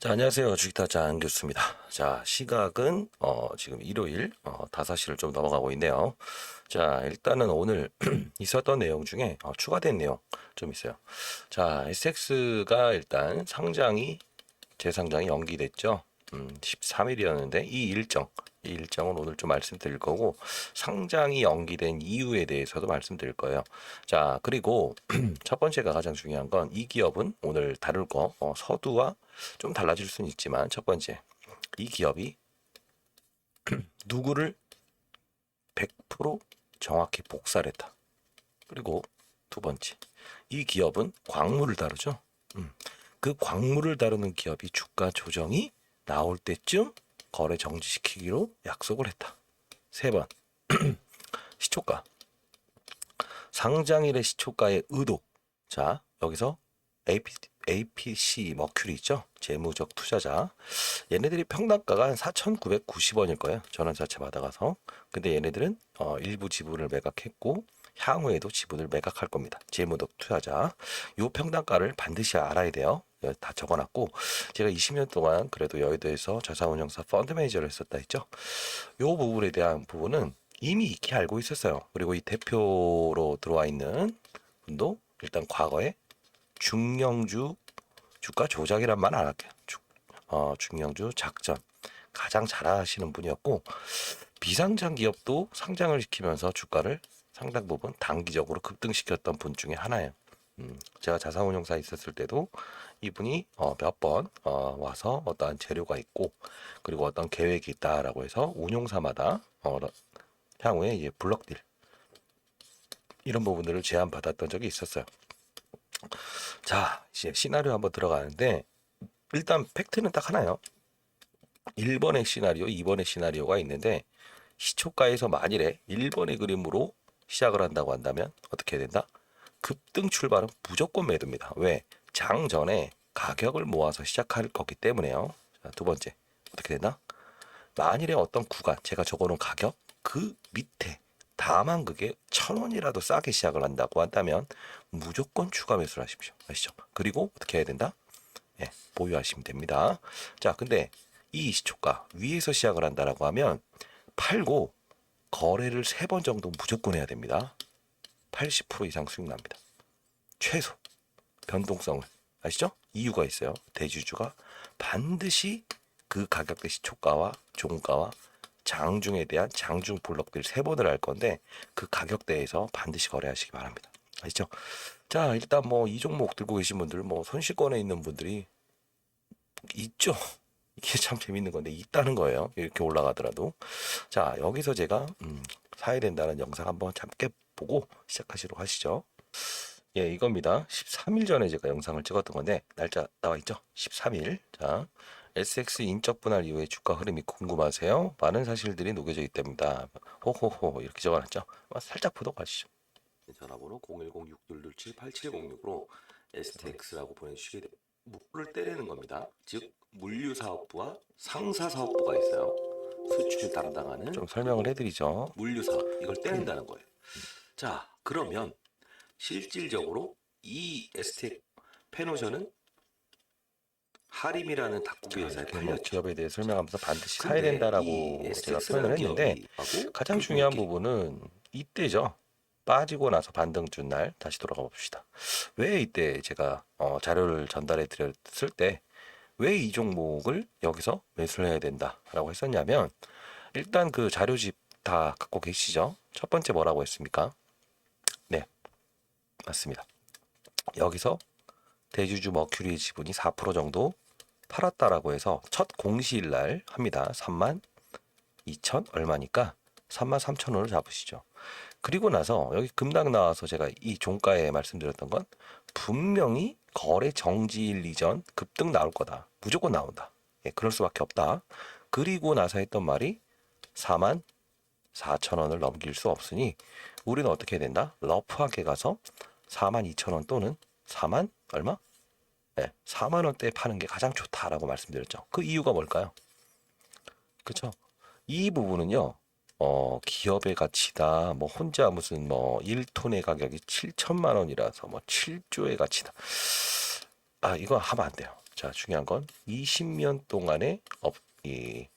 자, 안녕하세요. 주식타자 안교수입니다. 자, 시각은 지금 일요일 5시를 좀 넘어가고 있네요. 자, 일단은 오늘 있었던 내용 중에 추가된 내용 좀 있어요. 자, SX가 일단 재상장이 연기됐죠. 13일이었는데 이 일정은 오늘 좀 말씀드릴 거고, 상장이 연기된 이유에 대해서도 말씀드릴 거예요. 자, 그리고 첫 번째가 가장 중요한 건 이 기업은 오늘 다룰 거 서두와 좀 달라질 수는 있지만, 첫 번째, 이 기업이 누구를 100% 정확히 복사를 했다. 그리고 두 번째, 이 기업은 광물을 다루죠. 그 광물을 다루는 기업이 주가 조정이 나올 때쯤 거래 정지시키기로 약속을 했다. 세 번, 시초가. 상장일의 시초가의 의도. 자, 여기서 APC 머큐리 있죠? 재무적 투자자. 얘네들이 평당가가 한 4,990원일 거예요. 전환사채 받아가서. 근데 얘네들은 일부 지분을 매각했고 향후에도 지분을 매각할 겁니다. 재무적 투자자. 요 평당가를 반드시 알아야 돼요. 다 적어놨고, 제가 20년 동안 그래도 여의도에서 자산운용사 펀드 매니저를 했었다 했죠. 요 부분에 대한 부분은 이미 익히 알고 있었어요. 그리고 이 대표로 들어와 있는 분도 일단 과거에 중령주 주가 조작이란 말 안 할게요. 중령주 작전 가장 잘하시는 분이었고, 비상장 기업도 상장을 시키면서 주가를 상당 부분 단기적으로 급등시켰던 분 중에 하나예요. 제가 자산운용사에 있었을 때도 이분이 몇 번 와서 어떠한 재료가 있고, 그리고 어떤 계획이 있다라고 해서 운용사마다 향후에 이제 블록딜 이런 부분들을 제안 받았던 적이 있었어요. 자, 이제 시나리오 한번 들어가는데, 일단 팩트는 딱 하나요. 1번의 시나리오, 2번의 시나리오가 있는데, 시초가에서 만일에 1번의 그림으로 시작을 한다고 한다면 어떻게 해야 된다? 급등 출발은 무조건 매도입니다. 왜? 장 전에 가격을 모아서 시작할 거기 때문에요. 자, 두 번째, 어떻게 된다? 만일에 어떤 구간, 제가 적어놓은 가격 그 밑에, 다만 그게 1,000원이라도 싸게 시작을 한다고 한다면 무조건 추가 매수를 하십시오. 아시죠? 그리고 어떻게 해야 된다? 예, 보유하시면 됩니다. 자, 근데 이 시초가 위에서 시작을 한다라고 하면 팔고 거래를 3번 정도 무조건 해야 됩니다. 80% 이상 수익 납니다. 최소. 변동성을. 아시죠? 이유가 있어요. 대주주가 반드시 그 가격대 시초가와 종가와 장중에 대한 장중 블록들 3번을 할 건데, 그 가격대에서 반드시 거래하시기 바랍니다. 아시죠? 자, 일단 뭐 이 종목 들고 계신 분들, 뭐 손실권에 있는 분들이 있죠. 이게 참 재밌는 건데 있다는 거예요. 이렇게 올라가더라도. 자, 여기서 제가 사야 된다는 영상 한번 짧게 보고 시작하시도록 하시죠. 예, 이겁니다. 13일 전에 제가 영상을 찍었던 건데, 날짜 나와 있죠? 13일. 자, SX 인적 분할 이후의 주가 흐름이 궁금하세요? 많은 사실들이 녹여져 있답니다. 호호호 이렇게 적어놨죠? 살짝 보도록 하시죠. 전화번호 010-6227-8706으로 STX라고 보내주시게 됩니다. 묶을 때리는 겁니다. 즉 물류사업부와 상사사업부가 있어요. 수출 담당하는, 좀 설명을 해드리죠. 물류사업 이걸 떼낸다는 거예요. 자, 그러면 실질적으로 이 STX 페노션은 하림이라는 닭고기 회사에 팔렸죠. 기업에 대해 설명하면서 반드시 사야 된다라고 제가 표현을 했는데, 가장 중요한 부분은 이때죠. 빠지고 나서 반등준 날 다시 돌아가 봅시다. 왜 이때 제가 자료를 전달해 드렸을 때 왜 이 종목을 여기서 매수를 해야 된다라고 했었냐면, 일단 그 자료집 다 갖고 계시죠? 첫 번째 뭐라고 했습니까? 네, 맞습니다. 여기서 대주주 머큐리 지분이 4% 정도 팔았다라고 해서 첫 공시일 날 합니다. 32,000 얼마니까 33,000원을 잡으시죠. 그리고 나서 여기 급락 나와서 제가 이 종가에 말씀드렸던 건 분명히 거래 정지일 이전 급등 나올 거다. 무조건 나온다. 예, 그럴 수밖에 없다. 그리고 나서 했던 말이 44,000원을 넘길 수 없으니 우리는 어떻게 해야 된다? 러프하게 가서 42,000원 또는 4만 얼마? 네, 4만 원대에 파는 게 가장 좋다라고 말씀드렸죠. 그 이유가 뭘까요? 그렇죠? 이 부분은요. 기업의 가치다. 뭐 혼자 무슨 뭐 1톤의 가격이 7천만 원이라서 뭐 7조의 가치다. 아, 이거 하면 안 돼요. 자, 중요한 건 20년 동안의 이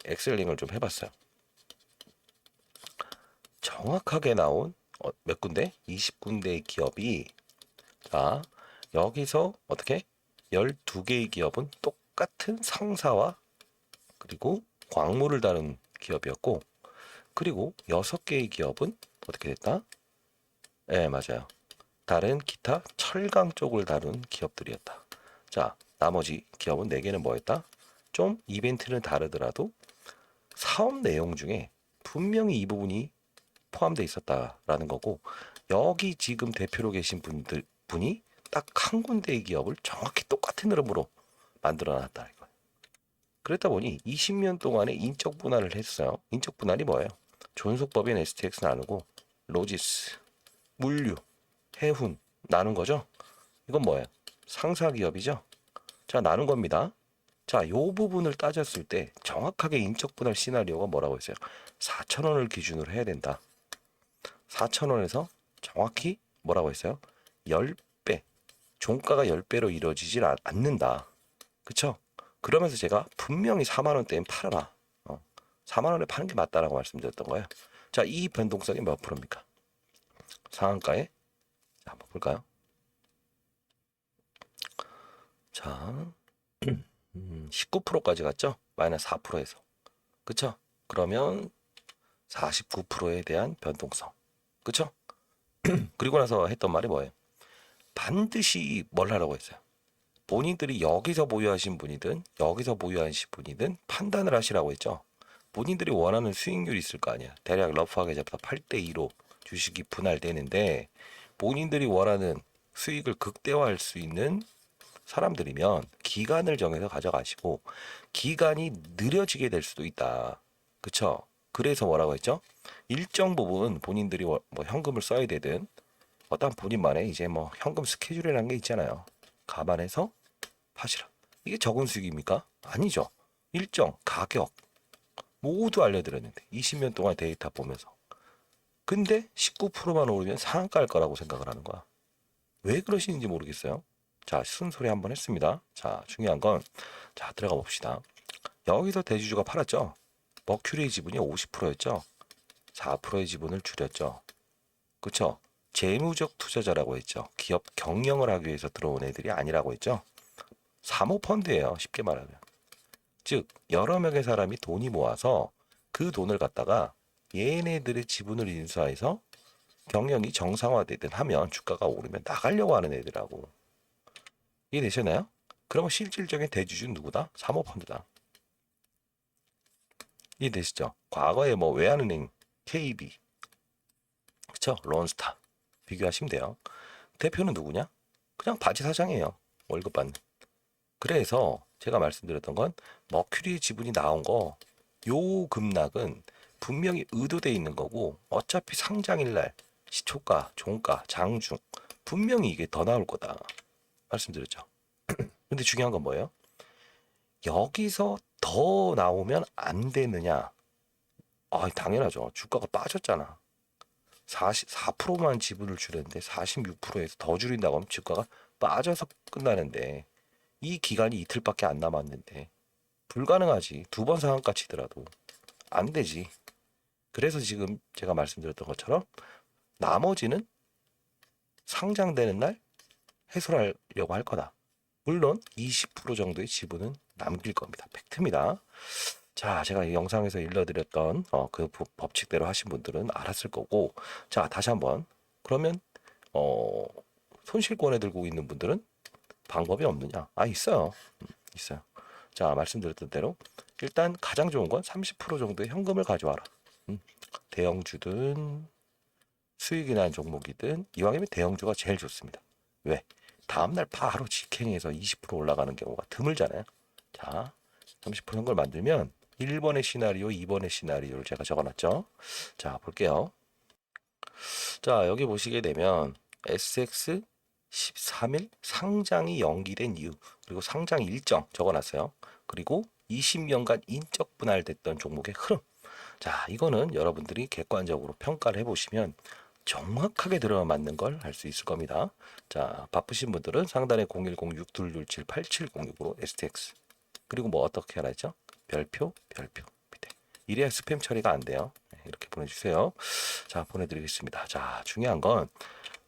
엑셀링을 좀 해봤어요. 정확하게 나온 몇 군데? 20군데의 기업이, 자, 여기서 어떻게 12개의 기업은 똑같은 상사와 그리고 광물을 다룬 기업이었고, 그리고 6개의 기업은 어떻게 됐다? 네, 맞아요. 다른 기타 철강 쪽을 다룬 기업들이었다. 자, 나머지 기업은 4개는 뭐였다? 좀 이벤트는 다르더라도 사업 내용 중에 분명히 이 부분이 포함되어 있었다라는 거고, 여기 지금 대표로 계신 분이 딱 한 군데의 기업을 정확히 똑같은 흐름으로 만들어 놨다 이거예요. 그랬다 보니 20년 동안에 인적 분할을 했어요. 인적 분할이 뭐예요? 존속법인 STX 나누고 로지스, 물류, 해훈 나눈 거죠. 이건 뭐예요? 상사 기업이죠. 자, 나눈 겁니다. 자, 요 부분을 따졌을 때 정확하게 인적 분할 시나리오가 뭐라고 했어요? 4,000원을 기준으로 해야 된다. 4,000원에서 정확히 뭐라고 했어요? 10배. 종가가 10배로 이루어지질 않는다. 그쵸? 그러면서 제가 분명히 4만 원대엔 팔아라. 4만 원에 파는 게 맞다라고 말씀드렸던 거예요. 자, 이 변동성이 몇 프로입니까? 상한가에 자, 한번 볼까요? 자, 19%까지 갔죠? 마이너스 4%에서. 그쵸? 그러면 49%에 대한 변동성. 그쵸? 그리고 나서 했던 말이 뭐예요? 반드시 뭘 하라고 했어요? 본인들이 여기서 보유하신 분이든 여기서 보유하신 분이든 판단을 하시라고 했죠. 본인들이 원하는 수익률이 있을 거 아니야. 대략 러프하게 잡다 8대2로 주식이 분할되는데 본인들이 원하는 수익을 극대화할 수 있는 사람들이면 기간을 정해서 가져가시고 기간이 느려지게 될 수도 있다. 그쵸? 그래서 뭐라고 했죠? 일정 부분 본인들이 뭐 현금을 써야 되든 어떤 본인만의 이제 뭐 현금 스케줄이라는 게 있잖아요. 감안해서 파시라. 이게 적은 수익입니까? 아니죠. 일정, 가격 모두 알려드렸는데 20년 동안 데이터 보면서 근데 19%만 오르면 상한가일 거라고 생각을 하는 거야. 왜 그러시는지 모르겠어요. 자, 순소리 한번 했습니다. 자, 중요한 건 자, 들어가 봅시다. 여기서 대주주가 팔았죠. 머큐리의 지분이 50%였죠. 4%의 지분을 줄였죠. 그쵸? 재무적 투자자라고 했죠. 기업 경영을 하기 위해서 들어온 애들이 아니라고 했죠. 사모펀드예요. 쉽게 말하면. 즉 여러 명의 사람이 돈이 모아서 그 돈을 갖다가 얘네들의 지분을 인수해서 경영이 정상화되든 하면 주가가 오르면 나가려고 하는 애들하고. 이해되셨나요? 그러면 실질적인 대주주는 누구다? 사모펀드다. 이해되시죠? 과거에 뭐 외환은행, KB, 그쵸? 론스타 비교하시면 돼요. 대표는 누구냐? 그냥 바지 사장이에요. 월급 받는. 그래서 제가 말씀드렸던 건 머큐리의 지분이 나온 거 요 급락은 분명히 의도되어 있는 거고 어차피 상장일 날 시초가, 종가, 장중 분명히 이게 더 나올 거다 말씀드렸죠. 근데 중요한 건 뭐예요? 여기서 더 나오면 안 되느냐? 아, 당연하죠. 주가가 빠졌잖아. 44%만 지분을 줄였는데 46%에서 더 줄인다고 하면 주가가 빠져서 끝나는데 이 기간이 이틀밖에 안 남았는데 불가능하지. 2번 상한가 치더라도 안 되지. 그래서 지금 제가 말씀드렸던 것처럼 나머지는 상장되는 날 해소하려고 할 거다. 물론 20% 정도의 지분은 남길 겁니다. 팩트입니다. 자, 제가 이 영상에서 일러드렸던 그 법칙대로 하신 분들은 알았을 거고, 자, 다시 한번 그러면 손실권에 들고 있는 분들은 방법이 없느냐? 아, 있어요. 있어요. 자, 말씀드렸던 대로 일단 가장 좋은 건 30% 정도의 현금을 가져와라. 대형주든 수익이 난 종목이든 이왕이면 대형주가 제일 좋습니다. 왜? 다음날 바로 직행해서 20% 올라가는 경우가 드물잖아요. 자, 30% 현금을 만들면 1번의 시나리오, 2번의 시나리오를 제가 적어놨죠. 자, 볼게요. 자, 여기 보시게 되면 SX 13일 상장이 연기된 이유, 그리고 상장 일정 적어놨어요. 그리고 20년간 인적 분할됐던 종목의 흐름. 자, 이거는 여러분들이 객관적으로 평가를 해보시면 정확하게 들어 맞는 걸 할 수 있을 겁니다. 자, 바쁘신 분들은 상단에 010-6267-8706으로 STX. 그리고 뭐 어떻게 하라 했죠? 별표 밑에. 이래야 스팸 처리가 안 돼요. 네, 이렇게 보내주세요. 자, 보내드리겠습니다. 자, 중요한 건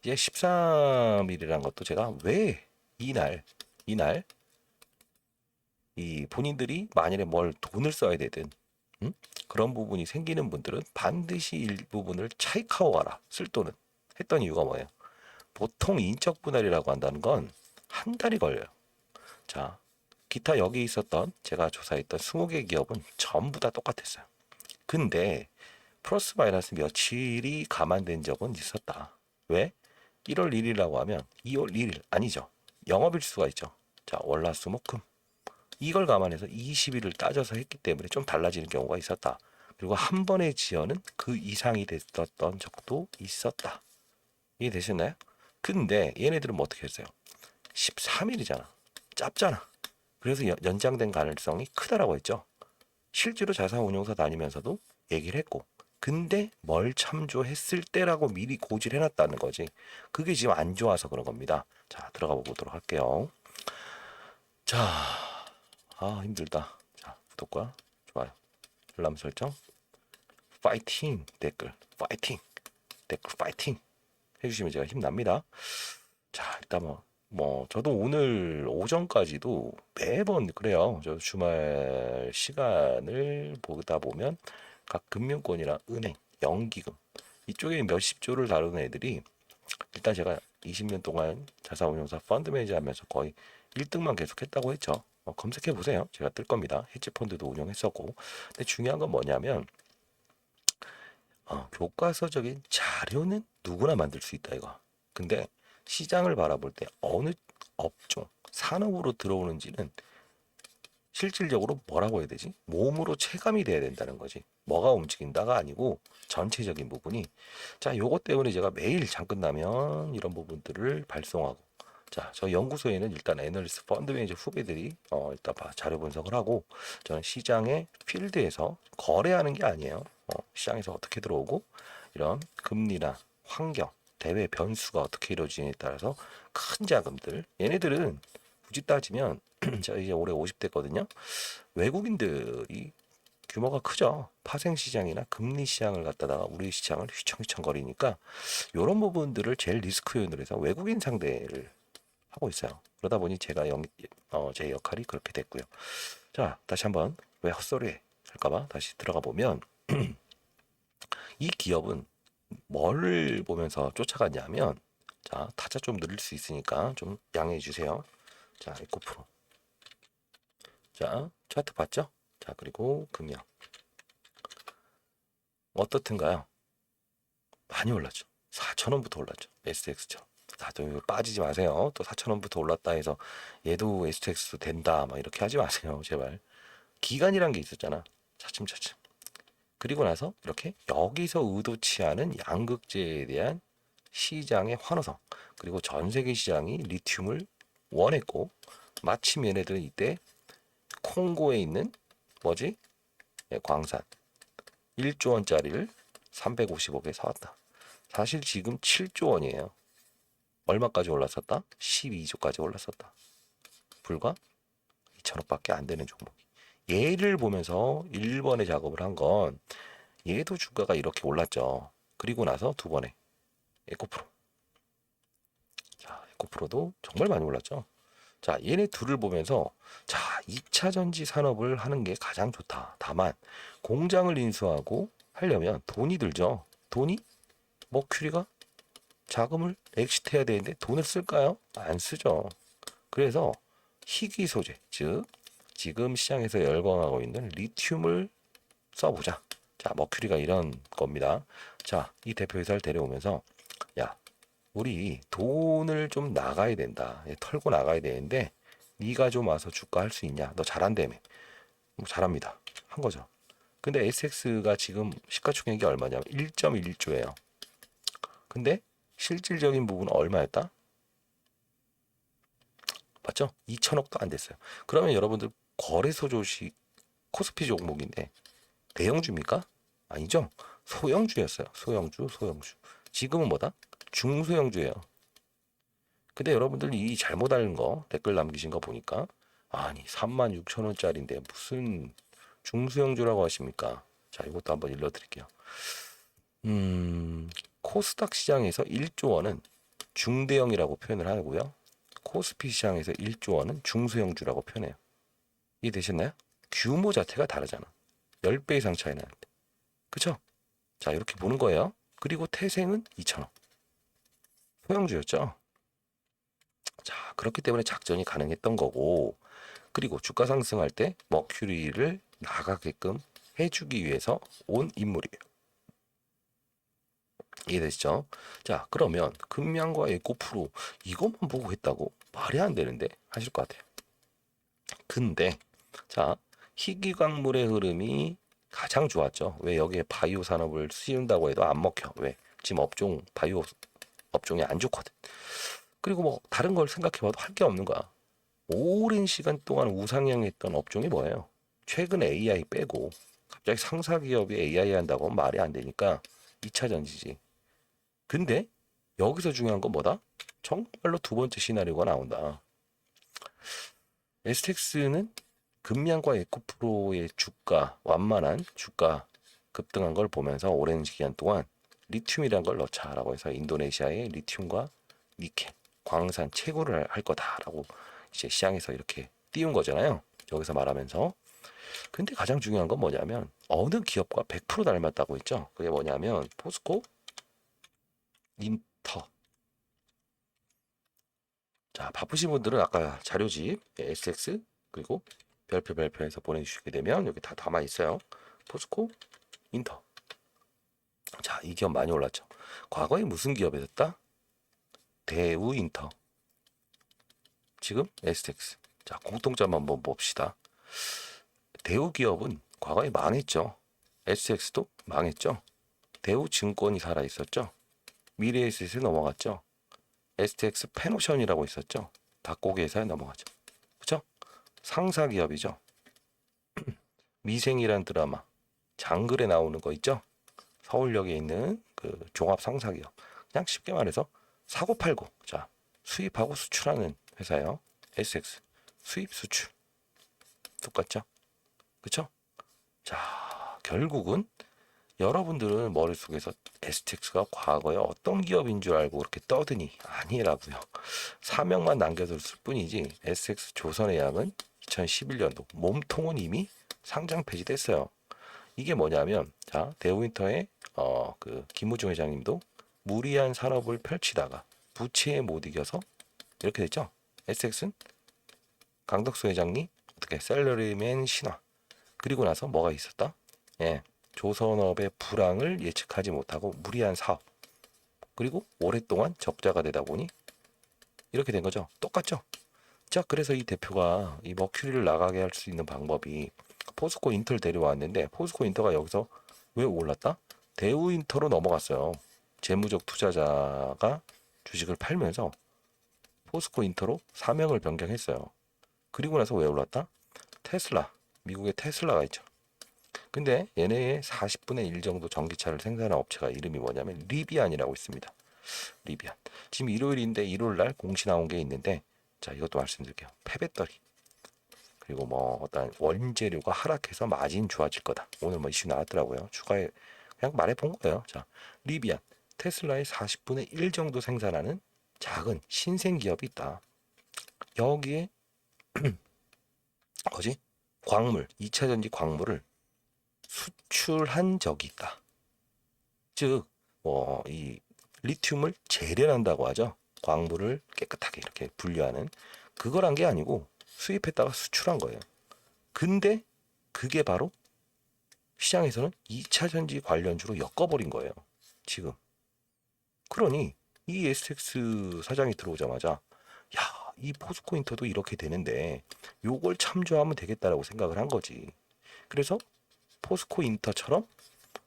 이제 13일이라는 것도 제가 왜 이날 이 본인들이 만일에 뭘 돈을 써야 되든 그런 부분이 생기는 분들은 반드시 일부분을 차익하고 가라. 쓸 돈은. 했던 이유가 뭐예요? 보통 인적 분할이라고 한다는 건 한 달이 걸려요. 자, 기타 여기 있었던 제가 조사했던 20개 기업은 전부 다 똑같았어요. 근데 플러스 마이너스 며칠이 감안된 적은 있었다. 왜? 1월 1일이라고 하면 2월 1일 아니죠. 영업일 수가 있죠. 자, 월화수목금 이걸 감안해서 20일을 따져서 했기 때문에 좀 달라지는 경우가 있었다. 그리고 한 번의 지연은 그 이상이 됐었던 적도 있었다. 이해되셨나요? 근데 얘네들은 뭐 어떻게 했어요? 13일이잖아. 짧잖아. 그래서 연장된 가능성이 크다라고 했죠. 실제로 자산운용사 다니면서도 얘기를 했고, 근데 뭘 참조했을 때라고 미리 고지를 해놨다는 거지. 그게 지금 안 좋아서 그런 겁니다. 자, 들어가 보도록 할게요. 자, 힘들다. 자, 구독과 좋아요, 알람 설정, 파이팅 댓글, 파이팅 댓글, 파이팅 해주시면 제가 힘납니다. 자, 일단 저도 오늘 오전까지도 매번 그래요. 저 주말 시간을 보다 보면 각 금융권이나 은행, 연기금 이쪽에 몇십 조를 다루는 애들이 일단 제가 20년 동안 자산운용사 펀드 매니저 하면서 거의 1등만 계속했다고 했죠. 검색해 보세요. 제가 뜰 겁니다. 헤지 펀드도 운영했었고. 근데 중요한 건 뭐냐면 교과서적인 자료는 누구나 만들 수 있다 이거. 근데 시장을 바라볼 때 어느 업종, 산업으로 들어오는지는 실질적으로 뭐라고 해야 되지? 몸으로 체감이 돼야 된다는 거지. 뭐가 움직인다가 아니고 전체적인 부분이. 자, 요것 때문에 제가 매일 장 끝나면 이런 부분들을 발송하고. 자, 저 연구소에는 일단 애널리스트 펀드 매니저 후배들이 일단 자료 분석을 하고 저는 시장의 필드에서 거래하는 게 아니에요. 시장에서 어떻게 들어오고 이런 금리나 환경, 대외 변수가 어떻게 이루어지냐에 따라서 큰 자금들 얘네들은 굳이 따지면 제가 이제 올해 50대거든요. 외국인들이 규모가 크죠. 파생 시장이나 금리 시장을 갖다가 우리 시장을 휘청휘청거리니까 이런 부분들을 제일 리스크 요인으로 해서 외국인 상대를 하고 있어요. 그러다 보니 제가 제 역할이 그렇게 됐고요. 자, 다시 한번 왜 헛소리 할까봐 다시 들어가 보면 이 기업은 뭐를 보면서 쫓아갔냐면 자, 타자 좀 늘릴 수 있으니까 좀 양해해 주세요. 자, 에코프로. 자, 차트 봤죠? 자, 그리고 금양. 어떻든가요? 많이 올랐죠. 4,000원부터 올랐죠. SX죠. 다들 빠지지 마세요. 또 4,000원부터 올랐다 해서 얘도 SX도 된다. 막 이렇게 하지 마세요. 제발. 기간이란 게 있었잖아. 차츰차츰. 그리고 나서 이렇게 여기서 의도치 않은 양극재에 대한 시장의 환호성. 그리고 전 세계 시장이 리튬을 원했고 마침 얘네들은 이때 콩고에 있는 뭐지? 광산 1조 원짜리를 350억에 사왔다. 사실 지금 7조 원이에요. 얼마까지 올랐었다? 12조까지 올랐었다. 불과 2천억밖에 안 되는 종목. 얘를 보면서 1번에 작업을 한 건 얘도 주가가 이렇게 올랐죠. 그리고 나서 두 번에 에코프로. 자, 에코프로도 정말 많이 올랐죠. 자, 얘네 둘을 보면서 자, 2차 전지 산업을 하는 게 가장 좋다. 다만 공장을 인수하고 하려면 돈이 들죠. 돈이 머큐리가 자금을 엑시트해야 되는데 돈을 쓸까요? 안 쓰죠. 그래서 희귀 소재, 즉 지금 시장에서 열광하고 있는 리튬을 써보자. 자, 머큐리가 이런 겁니다. 자, 이 대표이사를 데려오면서 야, 우리 돈을 좀 나가야 된다. 털고 나가야 되는데 네가 좀 와서 주가 할 수 있냐? 너 잘한다며. 뭐 잘합니다. 한 거죠. 근데 SX가 지금 시가총액이 얼마냐면 1.1조예요. 근데 실질적인 부분은 얼마였다? 맞죠? 2천억도 안 됐어요. 그러면 여러분들 거래소 조식 코스피 종목인데 대형주입니까? 아니죠. 소형주였어요. 소형주. 지금은 뭐다? 중소형주예요. 근데 여러분들 이 잘못 알은 거 댓글 남기신 거 보니까 아니 36,000원짜리인데 무슨 중소형주라고 하십니까? 자, 이것도 한번 읽어드릴게요. 코스닥 시장에서 1조 원은 중대형이라고 표현을 하고요. 코스피 시장에서 1조 원은 중소형주라고 표현해요. 이해되셨나요? 규모 자체가 다르잖아. 10배 이상 차이 나는데. 그쵸? 자, 이렇게 보는 거예요. 그리고 태생은 2,000원. 소형주였죠? 자, 그렇기 때문에 작전이 가능했던 거고, 그리고 주가 상승할 때 머큐리를 나가게끔 해주기 위해서 온 인물이에요. 이해되시죠? 자, 그러면 금양과 에코프로 이것만 보고 했다고 말이 안 되는데 하실 것 같아요. 근데 자, 희귀광물의 흐름이 가장 좋았죠. 왜 여기에 바이오 산업을 씌운다고 해도 안 먹혀. 왜? 지금 업종 바이오 업종이 안 좋거든. 그리고 뭐 다른 걸 생각해봐도 할 게 없는 거야. 오랜 시간 동안 우상향했던 업종이 뭐예요? 최근 AI 빼고 갑자기 상사 기업이 AI 한다고 하면 말이 안 되니까 2차 전지지. 근데 여기서 중요한 건 뭐다? 정말로 두 번째 시나리오가 나온다. STX는 금양과 에코프로의 주가 완만한 주가 급등한 걸 보면서 오랜 기간 동안 리튬이란 걸 넣자라고 해서 인도네시아의 리튬과 니켈 광산 채굴을 할 거다라고 이제 시장에서 이렇게 띄운 거잖아요. 여기서 말하면서. 근데 가장 중요한 건 뭐냐면 어느 기업과 100% 닮았다고 했죠. 그게 뭐냐면 포스코, 인터. 자, 바쁘신 분들은 아까 자료집 SX 그리고 별표에서 보내주시게 되면 여기 다 담아 있어요. 포스코, 인터. 자, 이 기업 많이 올랐죠. 과거에 무슨 기업이었다? 대우, 인터. 지금 STX. 자, 공통점 한번 봅시다. 대우 기업은 과거에 망했죠. STX도 망했죠. 대우증권이 살아 있었죠. 미래에셋에 넘어갔죠. STX 페노션이라고 있었죠. 닭고기 회사에 넘어가죠. 그죠? 상사 기업이죠. 미생이란 드라마 장글에 나오는 거 있죠. 서울역에 있는 그 종합 상사 기업. 그냥 쉽게 말해서 사고 팔고 자 수입하고 수출하는 회사예요. SX 수입 수출 똑같죠. 그쵸? 자 결국은 여러분들은 머릿속에서 STX가 과거에 어떤 기업인 줄 알고 그렇게 떠드니 아니라고요. 사명만 남겨뒀을 뿐이지 SX 조선해양은 2011년도 몸통은 이미 상장 폐지됐어요. 이게 뭐냐면 자 대우인터의 그 김우중 회장님도 무리한 산업을 펼치다가 부채에 못 이겨서 이렇게 됐죠. SX는 강덕수 회장님 어떻게 셀러리맨 신화 그리고 나서 뭐가 있었다? 예, 조선업의 불황을 예측하지 못하고 무리한 사업 그리고 오랫동안 적자가 되다 보니 이렇게 된 거죠. 똑같죠? 자, 그래서 이 대표가 이 머큐리를 나가게 할 수 있는 방법이 포스코 인터를 데려왔는데 포스코 인터가 여기서 왜 올랐다? 대우 인터로 넘어갔어요. 재무적 투자자가 주식을 팔면서 포스코 인터로 사명을 변경했어요. 그리고 나서 왜 올랐다? 테슬라, 미국의 테슬라가 있죠. 근데 얘네의 40분의 1 정도 전기차를 생산한 업체가 이름이 뭐냐면 리비안이라고 있습니다. 리비안. 지금 일요일인데 일요일 날 공시 나온 게 있는데 자 이것도 말씀드릴게요. 폐배터리 그리고 뭐 어떤 원재료가 하락해서 마진 좋아질 거다. 오늘 뭐 이슈 나왔더라고요. 추가에 그냥 말해 본 거예요. 자 리비안 테슬라의 40분의 1 정도 생산하는 작은 신생 기업이 있다. 여기에 뭐지? 광물, 2차 전지 광물을 수출한 적이 있다. 즉, 이 리튬을 재련한다고 하죠. 광물을 깨끗하게 이렇게 분류하는 그걸 한 게 아니고 수입했다가 수출한 거예요. 근데 그게 바로 시장에서는 2차 전지 관련주로 엮어버린 거예요. 지금. 그러니 이 STX 사장이 들어오자마자 야, 이 포스코 인터도 이렇게 되는데 요걸 참조하면 되겠다라고 생각을 한 거지. 그래서 포스코 인터처럼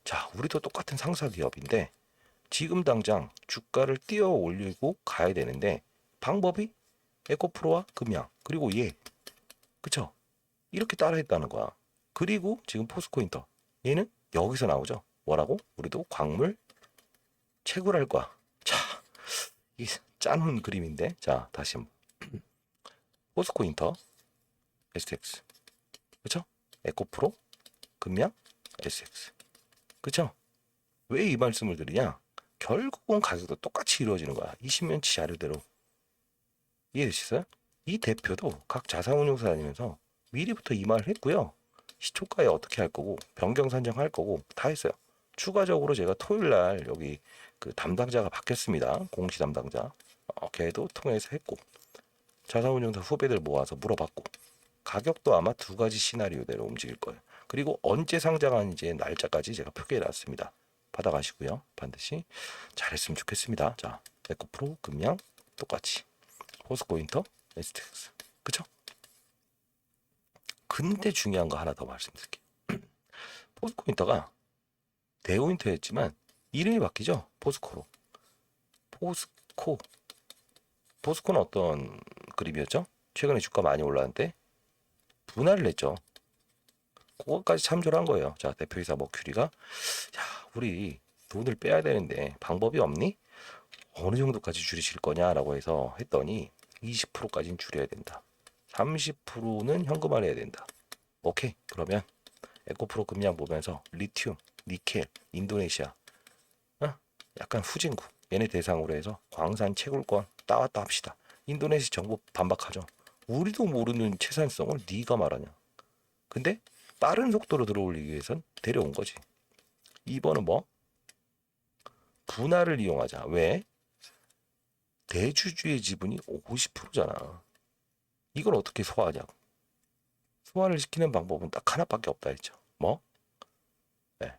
자, 우리도 똑같은 상사 기업인데 지금 당장 주가를 띄어 올리고 가야 되는데 방법이 에코프로와 금양 그리고 얘 그쵸? 이렇게 따라했다는 거야. 그리고 지금 포스코 인터 얘는 여기서 나오죠. 뭐라고? 우리도 광물 채굴할 거야. 자, 이게 짜놓은 그림인데. 자, 다시 한번. 포스코 인터, SX. 그쵸? 에코프로, 금양, SX. 그쵸? 왜 이 말씀을 드리냐? 결국은 가격도 똑같이 이루어지는 거야. 20년치 자료대로. 이해되시어요? 이 대표도 각 자산운용사 다니면서 미리부터 이 말을 했고요. 시초가에 어떻게 할 거고 변경 산정할 거고 다 했어요. 추가적으로 제가 토요일 날 여기 그 담당자가 바뀌었습니다. 공시 담당자. 걔도 통해서 했고 자산운용사 후배들 모아서 물어봤고 가격도 아마 두 가지 시나리오대로 움직일 거예요. 그리고 언제 상장하는지 날짜까지 제가 표기해 놨습니다. 받아가시고요. 반드시 잘했으면 좋겠습니다. 자, 에코프로, 금양 똑같이 포스코인터, STX. 그쵸? 근데 중요한 거 하나 더 말씀드릴게요. 포스코인터가 대우인터였지만 이름이 바뀌죠. 포스코로. 포스코. 포스코는 어떤 그림이었죠? 최근에 주가 많이 올랐는데 분할을 냈죠. 그것까지 참조를 한 거예요. 자, 대표이사 머큐리가 야, 우리 돈을 빼야 되는데 방법이 없니? 어느 정도까지 줄이실 거냐라고 해서 했더니 20%까지는 줄여야 된다. 30%는 현금화해야 된다. 오케이. 그러면 에코프로 금양 보면서 리튬, 니켈, 인도네시아, 약간 후진국 얘네 대상으로 해서 광산 채굴권 따왔다 합시다. 인도네시아 정부 반박하죠. 우리도 모르는 채산성을 네가 말하냐. 근데 빠른 속도로 들어올리기 위해선 데려온 거지. 2번은 뭐? 분할을 이용하자. 왜? 대주주의 지분이 50%잖아. 이걸 어떻게 소화하냐고. 소화를 시키는 방법은 딱 하나밖에 없다 했죠. 뭐? 네.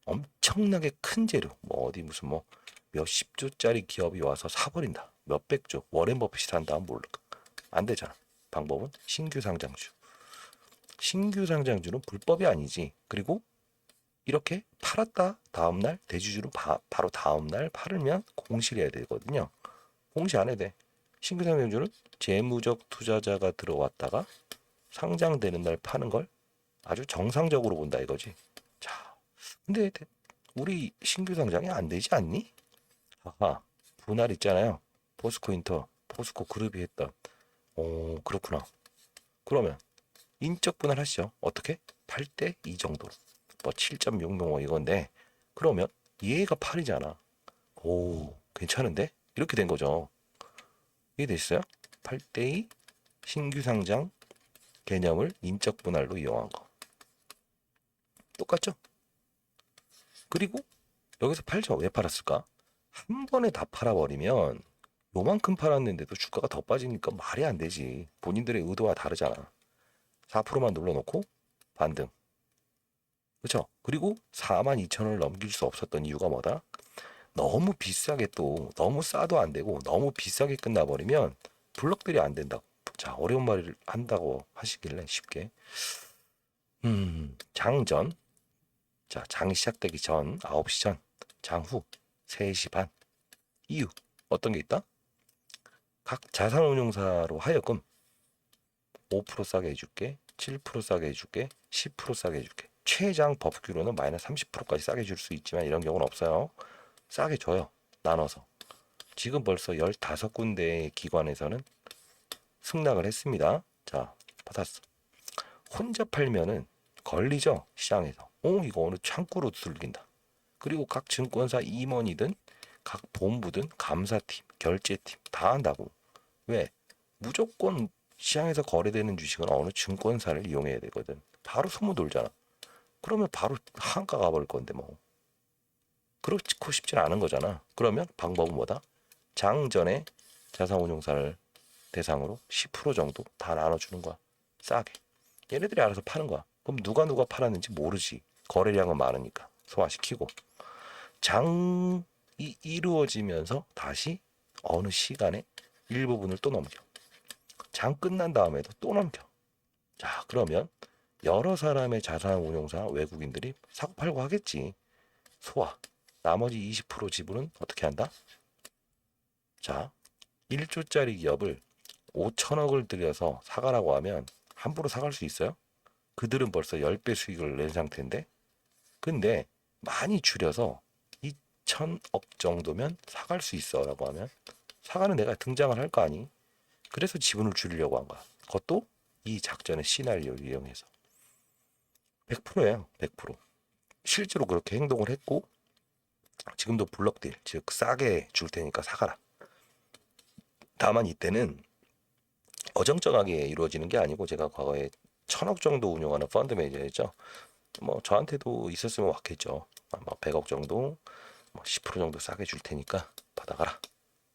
엄청나게 큰 재료. 뭐 어디 무슨 뭐 몇십 조짜리 기업이 와서 사버린다. 몇백 조. 워렌 버핏이 산다면 모를까. 안 되잖아. 방법은 신규 상장주. 신규 상장주는 불법이 아니지. 그리고 이렇게 팔았다 다음날 대주주로 바로 다음날 팔으면 공시를 해야 되거든요. 공시 안 해도 돼. 신규 상장주는 재무적 투자자가 들어왔다가 상장되는 날 파는 걸 아주 정상적으로 본다 이거지. 자, 근데 우리 신규 상장이 안 되지 않니? 하하, 분할 있잖아요. 포스코 인터, 포스코 그룹이 했던. 오, 그렇구나. 그러면 인적 분할 하시죠. 어떻게? 8대 2 정도로. 뭐 7.6뭐 이건데 그러면 얘가 8이잖아. 오, 괜찮은데? 이렇게 된 거죠. 이해되셨어요? 8대 2 신규 상장 개념을 인적 분할로 이용한 거. 똑같죠? 그리고 여기서 팔죠. 왜 팔았을까? 한 번에 다 팔아버리면 요만큼 팔았는데도 주가가 더 빠지니까 말이 안 되지. 본인들의 의도와 다르잖아. 4%만 눌러놓고 반등. 그렇죠? 그리고 42,000원을 넘길 수 없었던 이유가 뭐다? 너무 비싸게 또 너무 싸도 안 되고 너무 비싸게 끝나버리면 블럭들이 안 된다고. 자, 어려운 말을 한다고 하시길래 쉽게. 장전. 자, 장 시작되기 전 9시 전, 장 후 3시 반. 이유 어떤 게 있다? 각 자산운용사로 하여금 5% 싸게 해줄게, 7% 싸게 해줄게, 10% 싸게 해줄게. 최장 법규로는 마이너스 30%까지 싸게 줄 수 있지만 이런 경우는 없어요. 싸게 줘요. 나눠서. 지금 벌써 15군데의 기관에서는 승낙을 했습니다. 자, 받았어. 혼자 팔면은 걸리죠. 시장에서. 이거 어느 창구로 들긴다. 그리고 각 증권사 임원이든 각 본부든 감사팀, 결제팀 다 한다고. 왜? 무조건 시장에서 거래되는 주식은 어느 증권사를 이용해야 되거든. 바로 소문 돌잖아. 그러면 바로 한가 가버릴 건데 뭐. 그렇고 싶진 않은 거잖아. 그러면 방법은 뭐다? 장전에 자산운용사를 대상으로 10% 정도 다 나눠주는 거야. 싸게. 얘네들이 알아서 파는 거야. 그럼 누가 팔았는지 모르지. 거래량은 많으니까 소화시키고. 장이 이루어지면서 다시 어느 시간에 일부분을 또 넘겨. 장 끝난 다음에도 또 넘겨. 자, 그러면 여러 사람의 자산운용사 외국인들이 사고 팔고 하겠지. 소화. 나머지 20% 지분은 어떻게 한다? 자, 1조짜리 기업을 5천억을 들여서 사가라고 하면 함부로 사갈 수 있어요? 그들은 벌써 10배 수익을 낸 상태인데 근데 많이 줄여서 이 2천억 정도면 사갈 수 있어 라고 하면 사가는 내가 등장을 할 거 아니. 그래서 지분을 줄이려고 한 거야. 그것도 이 작전의 시나리오를 이용해서 100%예요. 100%. 실제로 그렇게 행동을 했고 지금도 블럭딜 즉 싸게 줄 테니까 사가라. 다만 이때는 어정쩡하게 이루어지는 게 아니고 제가 과거에 1,000억 정도 운용하는 펀드 매니저였죠. 뭐 저한테도 있었으면 왔겠죠. 아마 100억 정도, 뭐 10% 정도 싸게 줄 테니까 받아가라.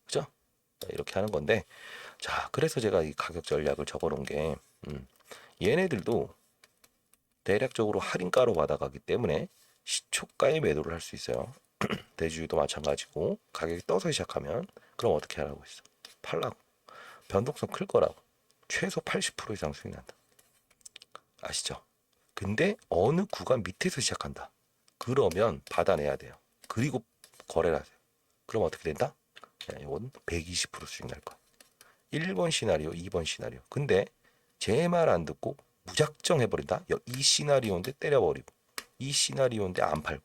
그죠? 이렇게 하는 건데, 자, 그래서 제가 이 가격 전략을 적어놓은 게, 얘네들도 대략적으로 할인가로 받아가기 때문에 시초가에 매도를 할 수 있어요. 대주주도 마찬가지고 가격이 떠서 시작하면 그럼 어떻게 하라고 했어? 팔라고. 변동성 클 거라고. 최소 80% 이상 수익 난다. 아시죠? 근데 어느 구간 밑에서 시작한다. 그러면 받아내야 돼요. 그리고 거래를 하세요. 그럼 어떻게 된다? 이건 120% 수익 날 거야. 1번 시나리오, 2번 시나리오. 근데 제 말 안 듣고 무작정 해버린다? 이 시나리오인데 때려버리고 이 시나리오인데 안 팔고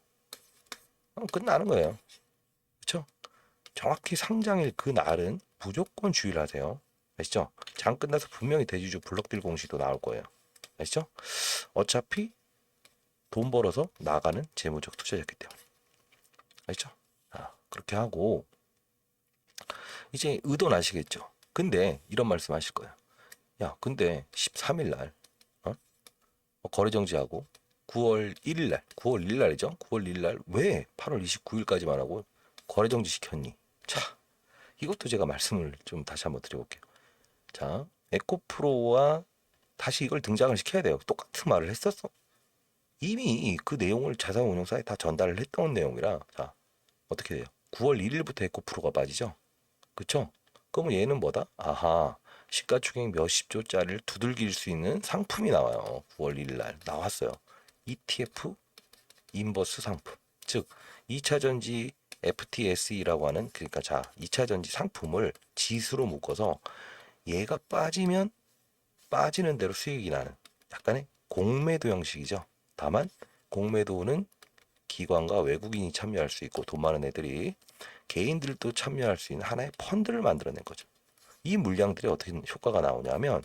끝나는 거예요. 그렇죠? 정확히 상장일 그 날은 무조건 주의를 하세요. 아시죠? 장 끝나서 분명히 대주주 블록딜 공시도 나올 거예요. 아시죠? 어차피 돈 벌어서 나가는 재무적 투자자였기 때문에. 아시죠? 그렇게 하고 이제 의도는 아시겠죠? 근데 이런 말씀 하실 거예요. 야, 근데 13일 날 거래 정지하고 9월 1일 날, 9월 1일 날이죠? 9월 1일 날 왜 8월 29일까지만 하고 거래 정지 시켰니? 자, 이것도 제가 말씀을 좀 다시 한번 드려볼게요. 자, 에코프로와 다시 이걸 등장을 시켜야 돼요. 똑같은 말을 했었어. 이미 그 내용을 자산운용사에 다 전달을 했던 내용이라 자, 어떻게 돼요? 9월 1일부터 에코프로가 빠지죠? 그쵸? 그러면 얘는 뭐다? 아하, 시가총액 몇십조짜리를 두들길 수 있는 상품이 나와요. 9월 1일 날 나왔어요. ETF 인버스 상품. 즉 2차전지 FTSE라고 하는 그러니까 자 2차전지 상품을 지수로 묶어서 얘가 빠지면 빠지는 대로 수익이 나는 약간의 공매도 형식이죠. 다만 공매도는 기관과 외국인이 참여할 수 있고 돈 많은 애들이 개인들도 참여할 수 있는 하나의 펀드를 만들어낸 거죠. 이 물량들이 어떻게 효과가 나오냐면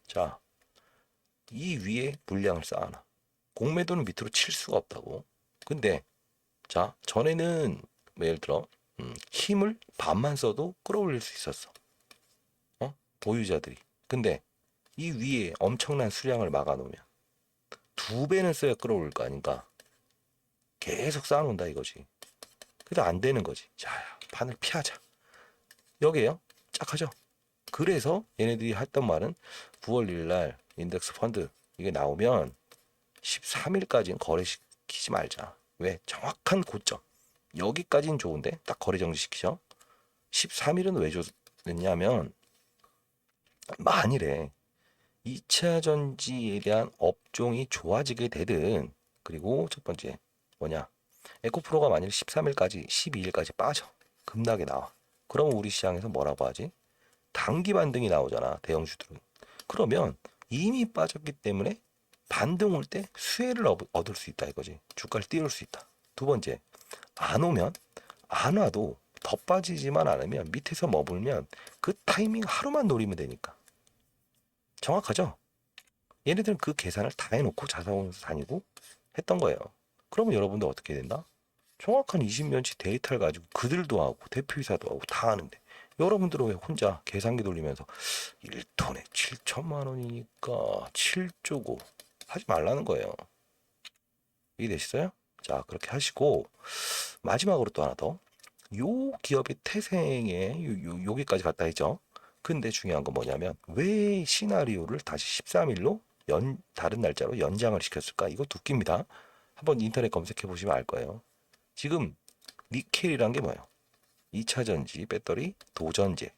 자, 이 위에 물량을 쌓아놔. 공매도는 밑으로 칠 수가 없다고. 근데 자, 전에는 뭐 예를 들어 힘을 반만 써도 끌어올릴 수 있었어. 보유자들이. 근데 이 위에 엄청난 수량을 막아놓으면 2배는 써야 끌어올릴 거 아닌가. 계속 쌓아놓는다 이거지. 그래도 안 되는 거지. 자, 판을 피하자. 여기에요. 짝 하죠. 그래서 얘네들이 했던 말은 9월 1일 날 인덱스 펀드 이게 나오면 13일까지는 거래시키지 말자. 왜? 정확한 고점. 여기까지는 좋은데 딱 거래 정지시키죠. 13일은 왜 줬냐면 만일에 2차 전지에 대한 업종이 좋아지게 되든 그리고 첫 번째 뭐냐 에코프로가 만일 13일까지 12일까지 빠져 급락이 나와 그러면 우리 시장에서 뭐라고 하지? 단기 반등이 나오잖아 대형주들은. 그러면 이미 빠졌기 때문에 반등 올 때 수혜를 얻을 수 있다 이거지. 주가를 띄울 수 있다. 두 번째 안 오면 안 와도 더 빠지지만 않으면 밑에서 머물면 그 타이밍 하루만 노리면 되니까. 정확하죠? 얘네들은 그 계산을 다 해놓고 자사원에서 다니고 했던 거예요. 그러면 여러분들 어떻게 된다? 정확한 20년치 데이터를 가지고 그들도 하고 대표이사도 하고 다 하는데 여러분들은 왜 혼자 계산기 돌리면서 1톤에 7천만 원이니까 7조고 하지 말라는 거예요. 이해되시어요? 자, 그렇게 하시고 마지막으로 또 하나 더. 요 기업의 태생에 여기까지 갔다 했죠. 근데 중요한 건 뭐냐면 왜 시나리오를 다시 13일로 다른 날짜로 연장을 시켰을까? 이거 웃깁니다. 한번 인터넷 검색해 보시면 알 거예요. 지금 니켈이란 게 뭐예요? 2차 전지 배터리 도전제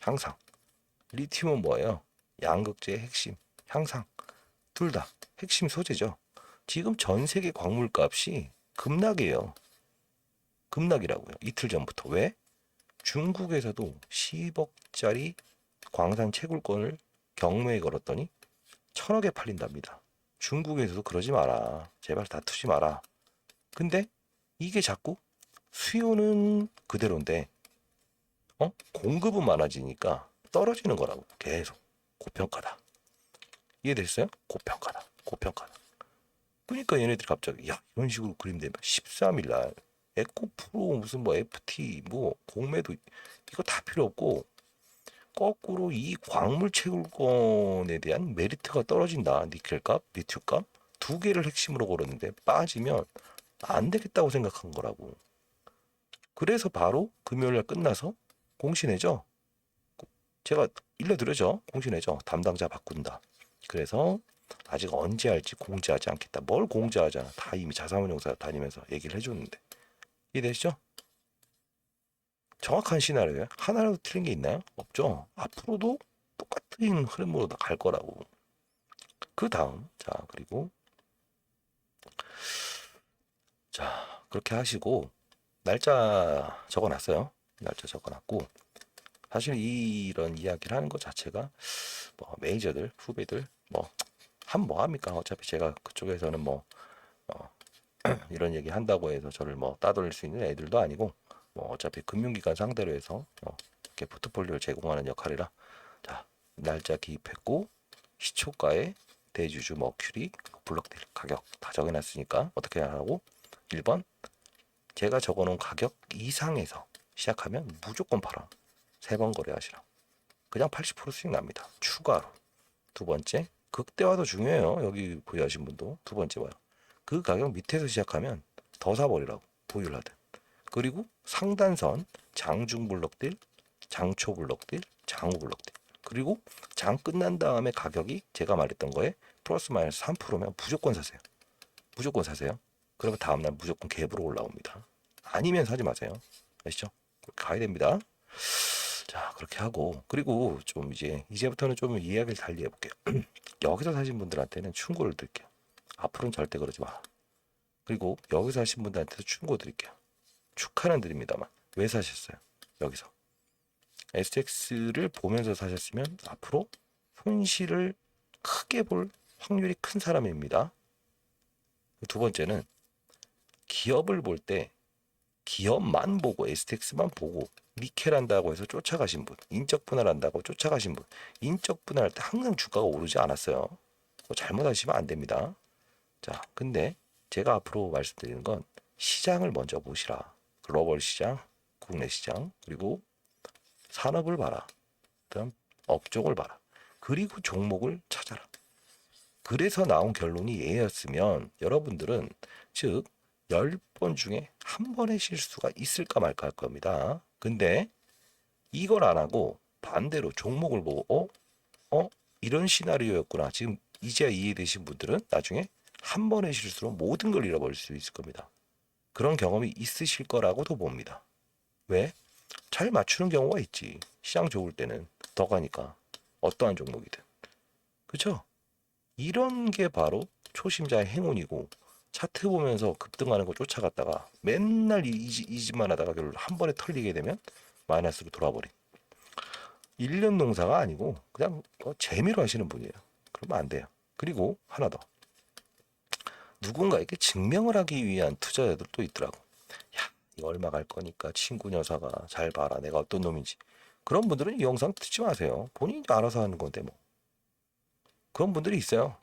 향상. 리튬은 뭐예요? 양극재의 핵심 향상. 둘 다 핵심 소재죠. 지금 전 세계 광물 값이 급락이에요. 급락이라고요. 이틀 전부터. 왜? 중국에서도 10억짜리 광산 채굴권을 경매에 걸었더니 1,000억에 팔린답니다. 중국에서도 그러지 마라. 제발 다투지 마라. 근데 이게 자꾸 수요는 그대로인데 공급은 많아지니까 떨어지는 거라고. 계속 고평가다. 이해됐어요? 고평가다. 고평가다. 그러니까 얘네들이 갑자기 야 이런 식으로 그림되면 13일 날 에코 프로 무슨 뭐 FT 뭐 공매도 이거 다 필요 없고 거꾸로 이 광물 채굴권에 대한 메리트가 떨어진다. 니켈값, 리튬값 두 개를 핵심으로 걸었는데 빠지면 안 되겠다고 생각한 거라고. 그래서 바로 금요일날 끝나서 공시내죠. 제가 일러드려죠. 공시내죠. 담당자 바꾼다. 그래서 아직 언제 할지 공지하지 않겠다. 뭘 공지하잖아. 다 이미 자사문용사 다니면서 얘기를 해줬는데. 이해되시죠? 정확한 시나리오예요. 하나라도 틀린 게 있나요? 없죠. 앞으로도 똑같은 흐름으로 갈 거라고. 그 다음 자 그리고 자 그렇게 하시고 날짜 적어놨어요. 날짜 적어놨고 사실 이런 이야기를 하는 것 자체가 뭐 매니저들 후배들 뭐 한 뭐 합니까? 어차피 제가 그쪽에서는 뭐 어, 이런 얘기 한다고 해서 저를 뭐 따돌릴 수 있는 애들도 아니고 뭐 어차피 금융기관 상대로 해서 이렇게 포트폴리오를 제공하는 역할이라 자 날짜 기입했고 시초가에 대주주 머큐리 블록딜 가격 다 적어놨으니까 어떻게 하라고 1번 제가 적어놓은 가격 이상에서 시작하면 무조건 팔아 3번 거래하시라 그냥 80% 수익 납니다 추가로 두 번째 극대화도 중요해요 여기 보유하신 분도 두 번째 뭐야 그 가격 밑에서 시작하면 더 사버리라고 보유를 하든 그리고 상단선 장중 블록딜 장초 블록딜 장후 블록딜 그리고 장 끝난 다음에 가격이 제가 말했던 거에 플러스 마이너스 3%면 무조건 사세요 무조건 사세요 그러면 다음날 무조건 갭으로 올라옵니다 아니면 사지 마세요 아시죠 가야 됩니다 자 그렇게 하고 그리고 좀 이제부터는 좀 이야기를 달리 해볼게요 여기서 사신 분들한테는 충고를 드릴게요 앞으로는 절대 그러지 마 그리고 여기서 하신 분들한테도 충고 드릴게요 축하는 드립니다만 왜 사셨어요 여기서 SX를 보면서 사셨으면 앞으로 손실을 크게 볼 확률이 큰 사람입니다 두 번째는 기업을 볼 때 기업만 보고 STX만 보고 니켈한다고 해서 쫓아가신 분, 인적 분할한다고 쫓아가신 분, 인적 분할할 때 항상 주가가 오르지 않았어요. 잘못하시면 안 됩니다. 자, 근데 제가 앞으로 말씀드리는 건 시장을 먼저 보시라. 글로벌 시장, 국내 시장, 그리고 산업을 봐라. 그다음 업종을 봐라. 그리고 종목을 찾아라. 그래서 나온 결론이 얘였으면 여러분들은 즉 10번 중에 한 번의 실수가 있을까 말까 할 겁니다. 근데 이걸 안 하고 반대로 종목을 보고 이런 시나리오였구나. 지금 이제야 이해되신 분들은 나중에 한 번의 실수로 모든 걸 잃어버릴 수 있을 겁니다. 그런 경험이 있으실 거라고도 봅니다. 왜? 잘 맞추는 경우가 있지. 시장 좋을 때는 더 가니까 어떠한 종목이든. 그렇죠? 이런 게 바로 초심자의 행운이고 차트 보면서 급등하는 거 쫓아갔다가 맨날 이 집만 하다가 결국 한 번에 털리게 되면 마이너스로 돌아버린 1년 농사가 아니고 그냥 재미로 하시는 분이에요. 그러면 안 돼요. 그리고 하나 더 누군가에게 증명을 하기 위한 투자자들도 있더라고. 야 이거 얼마 갈 거니까 친구 녀사가 잘 봐라 내가 어떤 놈인지 그런 분들은 이 영상 듣지 마세요. 본인이 알아서 하는 건데 뭐 그런 분들이 있어요.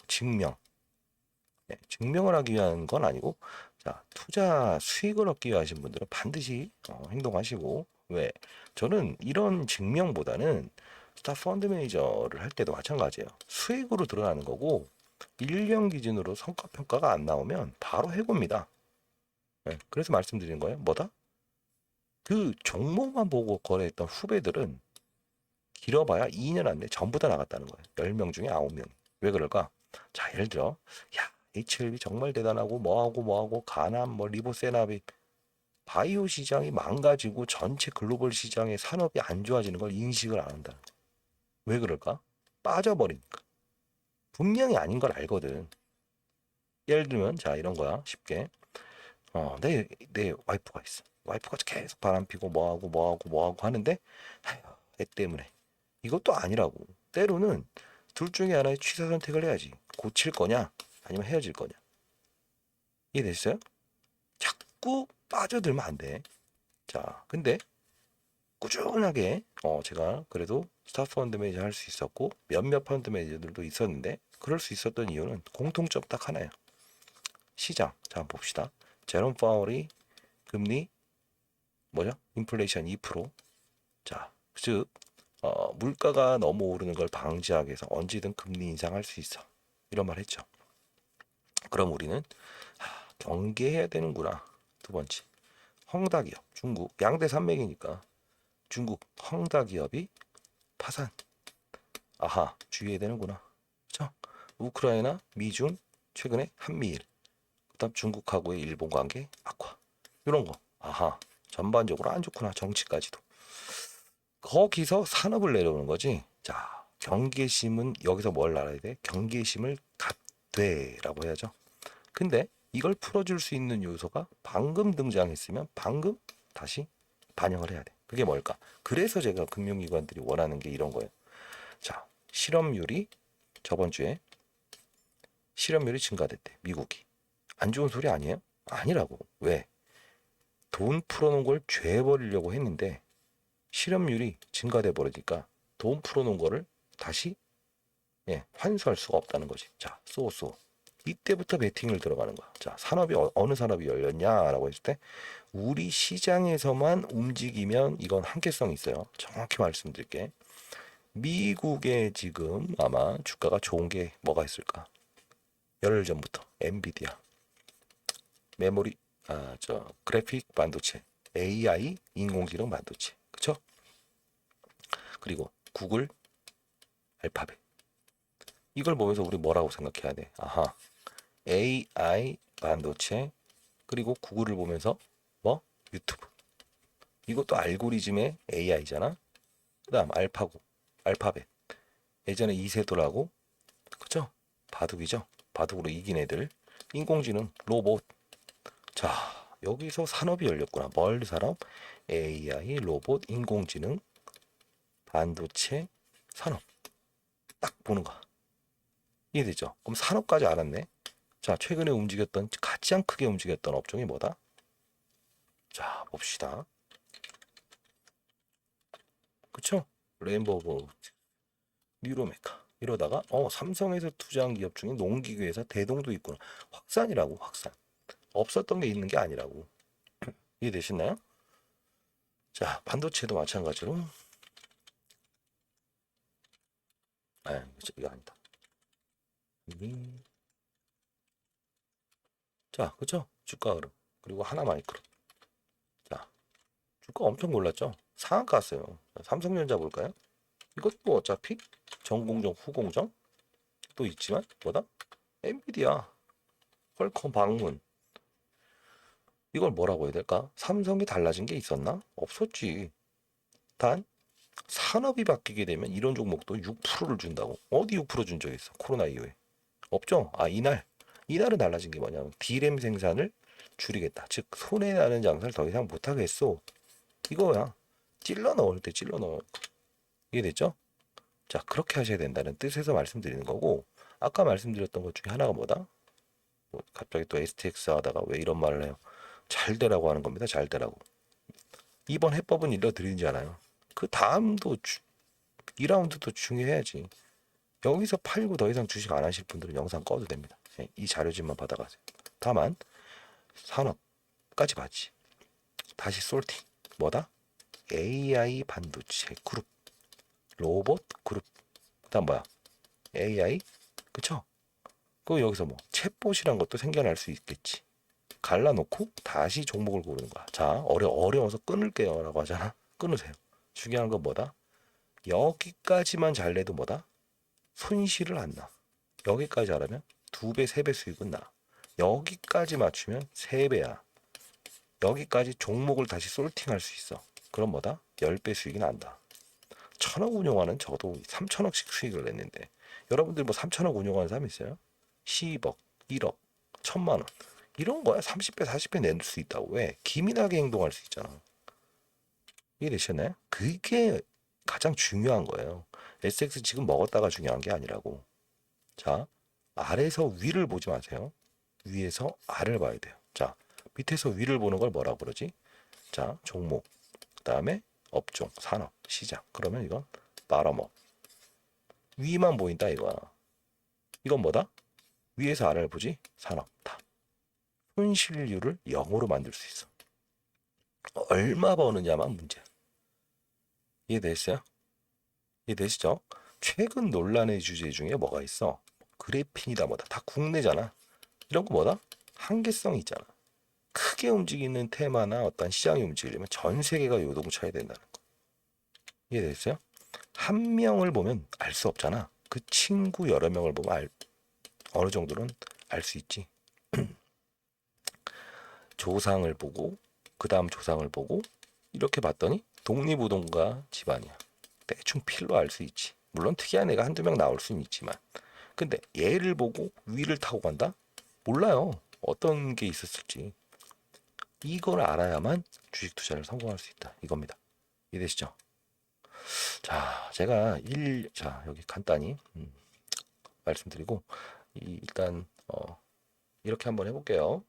증명을 하기 위한 건 아니고 자 투자 수익을 얻기 위해 하신 분들은 반드시 행동하시고 왜 저는 이런 증명보다는 스타 펀드 매니저를 할 때도 마찬가지예요 수익으로 드러나는 거고 1년 기준으로 성과 평가가 안 나오면 바로 해고입니다 그래서 말씀드리는 거예요 뭐다 그 종목만 보고 거래했던 후배들은 길어봐야 2년 안에 전부 다 나갔다는 거예요 10명 중에 9명 왜 그럴까 자 예를 들어 야 HLB 정말 대단하고 뭐하고 가남 뭐 리보세나비 바이오 시장이 망가지고 전체 글로벌 시장의 산업이 안 좋아지는 걸 인식을 안 한다. 왜 그럴까? 빠져버리니까. 분명히 아닌 걸 알거든. 예를 들면 자 이런 거야 쉽게 내 와이프가 있어. 와이프가 계속 바람 피고 뭐하고 하는데 아휴 애 때문에 이것도 아니라고. 때로는 둘 중에 하나의 취사 선택을 해야지. 고칠 거냐 아니면 헤어질 거냐. 이해됐어요? 자꾸 빠져들면 안 돼. 자, 근데 꾸준하게 제가 그래도 스타트 펀드 매니저 할 수 있었고 몇몇 펀드 매니저들도 있었는데 그럴 수 있었던 이유는 공통점 딱 하나예요. 시장. 자, 한번 봅시다. 제롬 파월이 금리 뭐죠? 인플레이션 2%. 자, 즉 물가가 너무 오르는 걸 방지하기 위해서 언제든 금리 인상할 수 있어. 이런 말 했죠. 그럼 우리는 경계해야 되는구나. 두 번째. 헝다 기업, 중국 양대 산맥이니까 중국 헝다 기업이 파산. 아하, 주의해야 되는구나. 그렇죠? 우크라이나, 미중, 최근에 한미일, 그다음 중국하고의 일본 관계 악화. 이런 거. 아하, 전반적으로 안 좋구나. 정치까지도. 거기서 산업을 내려오는 거지. 자, 경계심은 여기서 뭘 알아야 돼? 경계심을 갖되라고 해야죠. 근데 이걸 풀어줄 수 있는 요소가 방금 등장했으면 방금 다시 반영을 해야 돼. 그게 뭘까? 그래서 제가 금융기관들이 원하는 게 이런 거예요. 자, 실업률이 저번 주에 실업률이 증가됐대. 미국이. 안 좋은 소리 아니에요? 아니라고. 왜? 돈 풀어놓은 걸 죄버리려고 했는데 실업률이 증가돼 버리니까 돈 풀어놓은 거를 다시 환수할 수가 없다는 거지. 자, 쏘. 이때부터 베팅을 들어가는 거야. 자, 산업이 어느 산업이 열렸냐라고 했을 때 우리 시장에서만 움직이면 이건 한계성이 있어요. 정확히 말씀드릴게. 미국에 지금 아마 주가가 좋은 게 뭐가 있을까? 열흘 전부터 엔비디아, 메모리, 그래픽 반도체, AI, 인공지능 반도체, 그쵸? 그리고 구글, 알파벳. 이걸 보면서 우리 뭐라고 생각해야 돼? 아하, AI 반도체, 그리고 구글을 보면서 뭐? 유튜브. 이것도 알고리즘의 AI잖아. 그다음 알파벳. 예전에 이세돌하고 그죠? 바둑이죠. 바둑으로 이긴 애들. 인공지능, 로봇. 자, 여기서 산업이 열렸구나. 뭘 산업? AI, 로봇, 인공지능, 반도체, 산업. 딱 보는 거. 이해되죠? 그럼 산업까지 알았네. 자, 최근에 움직였던 가장 크게 움직였던 업종이 뭐다? 자, 봅시다. 그쵸? 레인보우, 뉴로메카. 이러다가 삼성에서 투자한 기업 중에 농기계에서 대동도 있구나. 확산이라고, 확산. 없었던 게 있는 게 아니라고. 이해되시나요? 자, 반도체도 마찬가지로. 이거 아니다. 자, 그쵸? 주가 흐름. 그리고 하나마이크로. 자, 주가 엄청 올랐죠? 상한가 왔어요. 삼성전자 볼까요? 이것도 어차피 전공정, 후공정 또 있지만 뭐다? 엔비디아, 퀄컴 방문. 이걸 뭐라고 해야 될까? 삼성이 달라진 게 있었나? 없었지. 단 산업이 바뀌게 되면 이런 종목도 6%를 준다고. 어디 6%준 적 있어? 코로나 이후에. 없죠? 이날은 달라진 게 뭐냐면 디램 생산을 줄이겠다. 즉 손해나는 장사를 더 이상 못하겠어. 이거야. 찔러 넣을 때 찔러 넣어. 이해됐죠? 자, 그렇게 하셔야 된다는 뜻에서 말씀드리는 거고, 아까 말씀드렸던 것 중에 하나가 뭐다? 갑자기 또 STX 하다가 왜 이런 말을 해요? 잘 되라고 하는 겁니다. 잘 되라고. 이번 해법은 일러드리지 않아요. 그 다음도 2라운드도 중요해야지. 여기서 팔고 더 이상 주식 안 하실 분들은 영상 꺼도 됩니다. 이 자료집만 받아가세요. 다만 산업까지 봤지. 다시 솔팅. 뭐다? AI 반도체 그룹, 로봇 그룹. 그다음 뭐야? AI. 그쵸? 그 여기서 뭐 챗봇이란 것도 생겨날 수 있겠지. 갈라놓고 다시 종목을 고르는 거야. 자, 어려워서 끊을게요라고 하잖아. 끊으세요. 중요한 건 뭐다? 여기까지만 잘 내도 뭐다? 손실을 안 나. 여기까지 하려면 2배, 3배 수익은 나. 여기까지 맞추면 3배야. 여기까지 종목을 다시 솔팅할 수 있어. 그럼 뭐다? 10배 수익이 난다. 1000억 운용하는 저도 3000억씩 수익을 냈는데 여러분들 뭐 3000억 운용하는 사람 있어요? 10억, 1억, 1000만 원. 이런 거야 30배, 40배 낼 수 있다고. 왜? 기민하게 행동할 수 있잖아. 이해되셨나요? 그게 가장 중요한 거예요. SX 지금 먹었다가 중요한 게 아니라고. 자, 아래에서 위를 보지 마세요. 위에서 아래를 봐야 돼요. 자, 밑에서 위를 보는 걸 뭐라고 그러지? 자, 종목, 그 다음에 업종, 산업, 시장. 그러면 이건 bottom-up. 위만 보인다 이거야. 이건 뭐다? 위에서 아래를 보지? 산업, 다. 손실률을 0으로 만들 수 있어. 얼마 버느냐만 문제야. 이해되셨어요? 이해되시죠? 최근 논란의 주제 중에 뭐가 있어? 그래핀이다 뭐다. 다 국내잖아. 이런 거 뭐다? 한계성이 있잖아. 크게 움직이는 테마나 어떤 시장이 움직이려면 전 세계가 요동쳐야 된다는 거. 이해되셨어요? 한 명을 보면 알 수 없잖아. 그 친구 여러 명을 보면 어느 정도는 알 수 있지. 조상을 보고 그 다음 조상을 보고 이렇게 봤더니 독립우동가 집안이야. 대충 필로 알 수 있지. 물론 특이한 애가 한두 명 나올 수는 있지만 근데 얘를 보고 위를 타고 간다? 몰라요. 어떤 게 있었을지. 이걸 알아야만 주식 투자를 성공할 수 있다. 이겁니다. 이해되시죠? 자, 제가 자, 여기 간단히 말씀드리고 일단 이렇게 한번 해볼게요.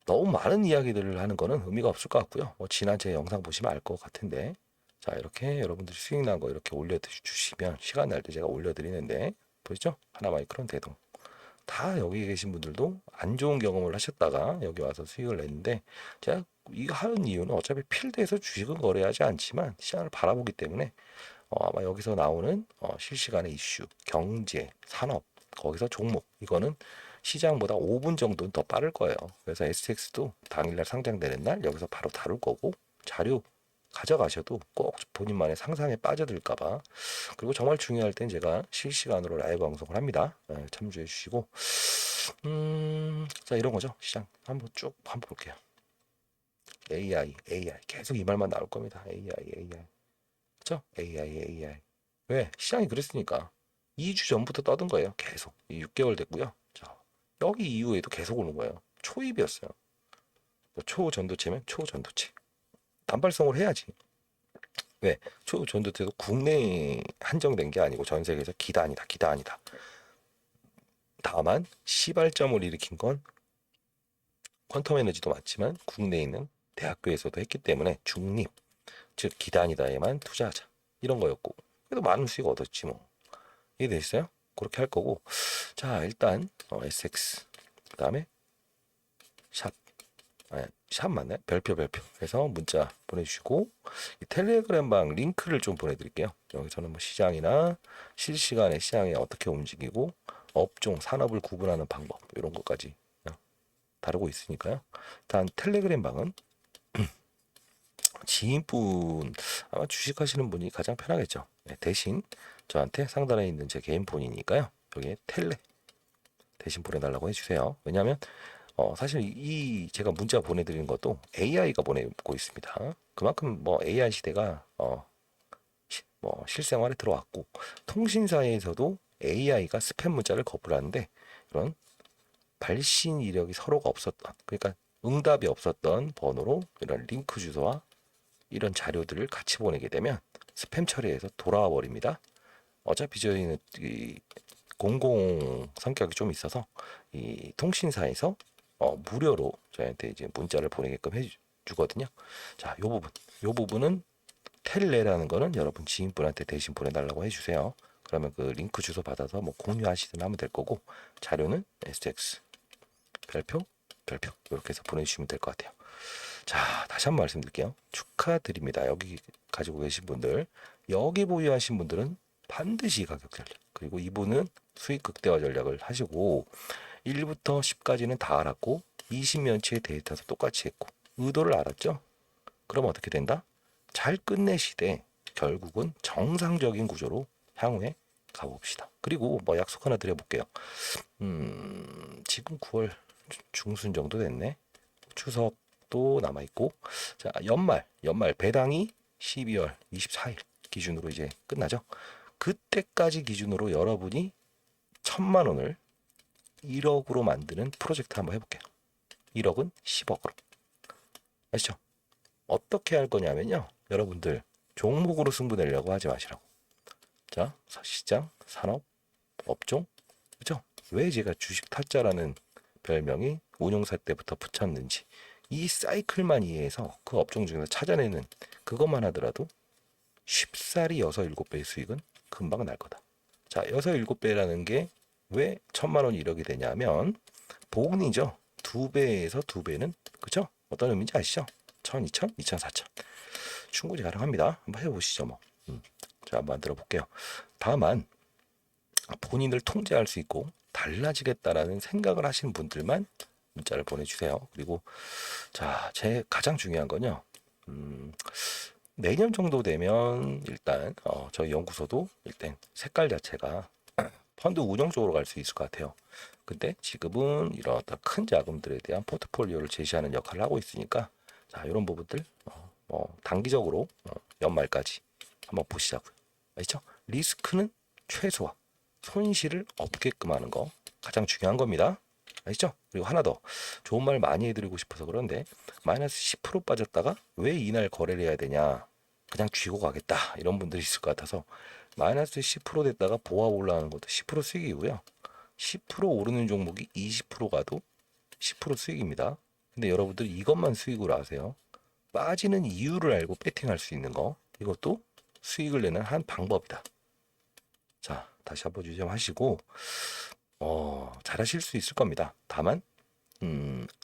너무 많은 이야기들을 하는 거는 의미가 없을 것 같고요. 지난 제 영상 보시면 알 것 같은데 자, 이렇게 여러분들이 수익 난 거 이렇게 올려주시면 시간 날 때 제가 올려드리는데 보이죠? 하나마이크론 대동 다 여기 계신 분들도 안 좋은 경험을 하셨다가 여기 와서 수익을 냈는데 제가 이거 하는 이유는 어차피 필드에서 주식은 거래하지 않지만 시장을 바라보기 때문에 아마 여기서 나오는 실시간의 이슈, 경제, 산업, 거기서 종목 이거는 시장보다 5분 정도는 더 빠를 거예요. 그래서 SX도 당일날 상장되는 날 여기서 바로 다룰 거고 자료 가져가셔도 꼭 본인만의 상상에 빠져들까봐 그리고 정말 중요할 땐 제가 실시간으로 라이브 방송을 합니다. 참조해 주시고 자 이런 거죠. 시장 한번 쭉 한번 볼게요. AI 계속 이 말만 나올 겁니다. AI 그죠? AI 왜? 시장이 그랬으니까 2주 전부터 떠든 거예요. 계속 6개월 됐고요. 자 여기 이후에도 계속 오는 거예요. 초입이었어요. 초전도체면 초전도체 단발성을 해야지. 왜? 초전도체도 국내에 한정된 게 아니고 전 세계에서 기단이다. 다만 시발점을 일으킨 건 퀀텀 에너지도 맞지만 국내에 있는 대학교에서도 했기 때문에 중립, 즉 기단이다에만 투자하자 이런 거였고 그래도 많은 수익 얻었지 뭐. 이해되셨어요? 그렇게 할 거고 자 일단 SX 그 다음에 샵 맞나요? 별표 해서 문자 보내주시고 이 텔레그램 방 링크를 좀 보내드릴게요. 여기서는 뭐 시장이나 실시간에 시장이 어떻게 움직이고 업종, 산업을 구분하는 방법 이런 것까지 다루고 있으니까요. 단 텔레그램 방은 지인분 아마 주식하시는 분이 가장 편하겠죠. 대신 저한테 상단에 있는 제 개인 폰이니까요. 여기에 텔레 대신 보내달라고 해주세요. 왜냐하면 사실 이 제가 문자 보내드리는 것도 AI가 보내고 있습니다. 그만큼 뭐 AI 시대가 뭐 실생활에 들어왔고 통신사에서도 AI가 스팸 문자를 거부하는데 이런 발신 이력이 서로가 없었던 그러니까 응답이 없었던 번호로 이런 링크 주소와 이런 자료들을 같이 보내게 되면 스팸 처리해서 돌아와 버립니다. 어차피 저희는 이 공공 성격이 좀 있어서 이 통신사에서 무료로 저희한테 이제 문자를 보내게끔 해주거든요. 자, 요 부분은 텔레라는 거는 여러분 지인분한테 대신 보내달라고 해주세요. 그러면 그 링크 주소 받아서 뭐 공유하시든 하면 될 거고 자료는 SX 별표 이렇게 해서 보내주시면 될 것 같아요. 자, 다시 한번 말씀드릴게요. 축하드립니다. 여기 가지고 계신 분들, 여기 보유하신 분들은 반드시 가격 전략. 그리고 이분은 수익 극대화 전략을 하시고 1부터 10까지는 다 알았고 20년치의 데이터도 똑같이 했고 의도를 알았죠? 그럼 어떻게 된다? 잘 끝내시되 결국은 정상적인 구조로 향후에 가봅시다. 그리고 뭐 약속 하나 드려볼게요. 지금 9월 중순 정도 됐네. 추석도 남아있고 자 연말 배당이 12월 24일 기준으로 이제 끝나죠. 그때까지 기준으로 여러분이 1,000만 원을 1억으로 만드는 프로젝트 한번 해볼게요. 1억은 10억으로 아시죠? 어떻게 할 거냐면요. 여러분들 종목으로 승부 내려고 하지 마시라고. 자, 시장, 산업, 업종, 그죠? 왜 제가 주식 타짜라는 별명이 운용사 때부터 붙였는지 이 사이클만 이해해서 그 업종 중에서 찾아내는 그것만 하더라도 쉽사리 6, 7배의 수익은 금방 날 거다. 자, 6, 7배라는 게 왜 1,000만 원이 1억이 되냐면 복리죠. 2배에서 2배는 그죠? 어떤 의미인지 아시죠? 1,000, 2,000, 2,000, 4,000. 충분히 가능합니다. 한번 해보시죠 뭐. 자, 한번 만들어 볼게요. 다만 본인을 통제할 수 있고 달라지겠다라는 생각을 하시는 분들만 문자를 보내주세요. 그리고 자, 제 가장 중요한 건요. 내년 정도 되면 일단 저희 연구소도 일단 색깔 자체가 펀드 운영 쪽으로 갈 수 있을 것 같아요. 근데 지금은 이런 어떤 큰 자금들에 대한 포트폴리오를 제시하는 역할을 하고 있으니까 자, 이런 부분들 뭐 단기적으로 연말까지 한번 보시자고요. 아시죠? 리스크는 최소화, 손실을 없게끔 하는 거 가장 중요한 겁니다. 아시죠? 그리고 하나 더 좋은 말 많이 해드리고 싶어서 그런데 마이너스 10% 빠졌다가 왜 이날 거래를 해야 되냐, 그냥 쥐고 가겠다 이런 분들이 있을 것 같아서 마이너스 10% 됐다가 보합 올라가는 것도 10% 수익이고요. 10% 오르는 종목이 20% 가도 10% 수익입니다. 근데 여러분들 이것만 수익으로 아세요. 빠지는 이유를 알고 배팅할 수 있는 거, 이것도 수익을 내는 한 방법이다. 자, 다시 한번 유념하시고 잘하실 수 있을 겁니다. 다만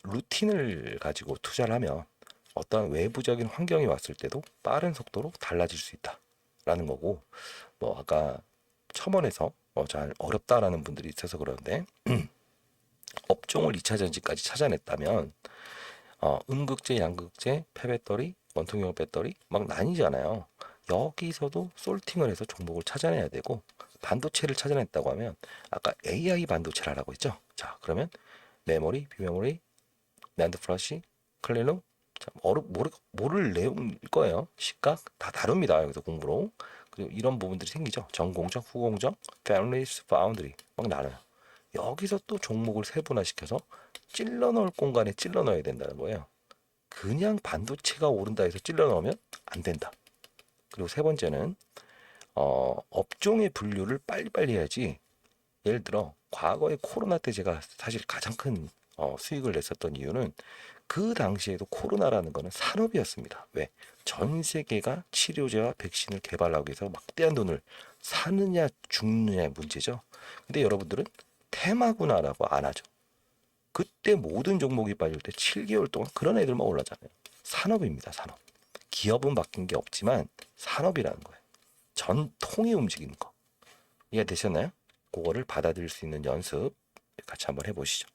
루틴을 가지고 투자를 하면 어떤 외부적인 환경이 왔을 때도 빠른 속도로 달라질 수 있다라는 거고, 뭐 아까 첨언에서 잘 어렵다라는 분들이 있어서 그러는데 업종을 2차 전지까지 찾아냈다면 음극재, 양극재, 폐배터리, 원통형 배터리 막 나뉘잖아요. 여기서도 솔팅을 해서 종목을 찾아내야 되고, 반도체를 찾아냈다고 하면 아까 AI 반도체라고 했죠. 자, 그러면 메모리, 비메모리, 낸드 플래시, 클린룸, 모를 내용일 거예요. 시각 다 다릅니다. 여기서 공부로. 그리고 이런 부분들이 생기죠. 전공정, 후공정, 패밀리스, 파운드리 막 나눠요. 여기서 또 종목을 세분화시켜서 찔러 넣을 공간에 찔러 넣어야 된다는 거예요. 그냥 반도체가 오른다 해서 찔러 넣으면 안 된다. 그리고 세 번째는 업종의 분류를 빨리빨리 해야지. 예를 들어 과거에 코로나 때 제가 사실 가장 큰 수익을 냈었던 이유는 그 당시에도 코로나라는 거는 산업이었습니다. 왜? 전 세계가 치료제와 백신을 개발하기 위해서 막대한 돈을 사느냐 죽느냐의 문제죠. 근데 여러분들은 테마구나라고 안 하죠. 그때 모든 종목이 빠질 때 7개월 동안 그런 애들만 올라잖아요. 산업입니다, 산업. 기업은 바뀐 게 없지만 산업이라는 거예요. 전통이 움직이는 거. 이해되셨나요? 그거를 받아들일 수 있는 연습 같이 한번 해보시죠.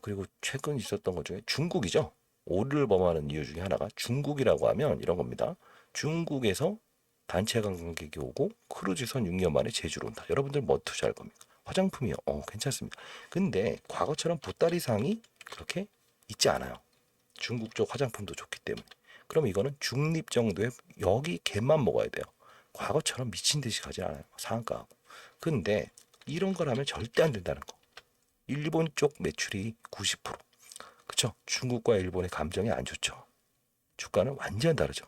그리고 최근 있었던 것 중에 중국이죠. 오류를 범하는 이유 중에 하나가 중국이라고 하면 이런 겁니다. 중국에서 단체 관광객이 오고 크루즈선 6년 만에 제주로 온다. 여러분들 뭐 투자할 겁니까? 화장품이요. 괜찮습니다. 근데 과거처럼 보따리 상이 그렇게 있지 않아요. 중국 쪽 화장품도 좋기 때문에. 그럼 이거는 중립 정도의 여기 갯만 먹어야 돼요. 과거처럼 미친 듯이 가지 않아요. 상한가하고. 근데 이런 걸 하면 절대 안 된다는 거. 일본 쪽 매출이 90%. 그쵸? 중국과 일본의 감정이 안 좋죠. 주가는 완전 다르죠.